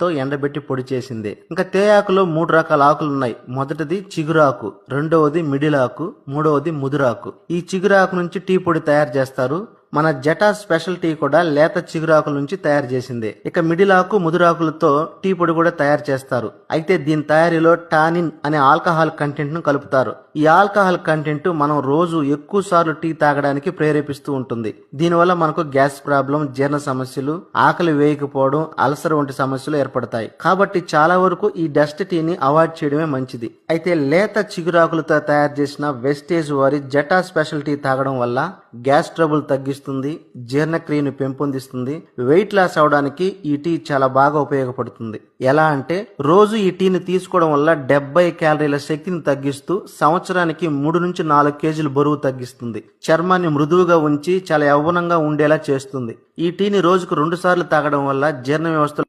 తో ఎండబెట్టి పొడి చేసిందే. ఇంకా తేయాకులో 3 రకాల ఆకులున్నాయి. మొదటిది చిగురాకు, రెండవది మిడిలాకు, మూడవది ముదురాకు. ఈ చిగురాకు నుంచి టీ పొడి తయారు చేస్తారు. మన జటా స్పెషల్ టీ కూడా లేత చిగురాకుల నుంచి తయారు చేసిందే. ఇక మిడిలాకు, ముదురాకులతో టీ పొడి కూడా తయారు చేస్తారు. అయితే దీని తయారీలో టానిన్ అనే ఆల్కహాల్ కంటెంట్ ను కలుపుతారు. ఈ ఆల్కహాల్ కంటెంట్ మనం రోజు ఎక్కువ సార్లు టీ తాగడానికి ప్రేరేపిస్తూ ఉంటుంది. దీనివల్ల మనకు గ్యాస్ ప్రాబ్లం, జీర్ణ సమస్యలు, ఆకలి వేయకపోవడం, అల్సర్ వంటి సమస్యలు ఏర్పడతాయి. కాబట్టి చాలా వరకు ఈ డస్ట్ టీని అవాయిడ్ చేయడమే మంచిది. అయితే లేత చిగురాకులతో తయారు చేసిన వెస్టేజ్ వారి జటా స్పెషల్ టీ తాగడం వల్ల గ్యాస్ ట్రబుల్ తగ్గిస్తుంది, జీర్ణక్రియను పెంపొందిస్తుంది. వెయిట్ లాస్ అవడానికి ఈ టీ చాలా బాగా ఉపయోగపడుతుంది. ఎలా అంటే రోజు ఈ టీని తీసుకోవడం వల్ల 70 క్యాలరీల శక్తిని తగ్గిస్తూ సంవత్సరానికి 3 నుంచి 4 కేజీలు బరువు తగ్గిస్తుంది. చర్మాన్ని మృదువుగా ఉంచి చాలా యవ్వనంగా ఉండేలా చేస్తుంది. ఈ టీని రోజుకు 2 సార్లు తాగడం వల్ల జీర్ణ వ్యవస్థ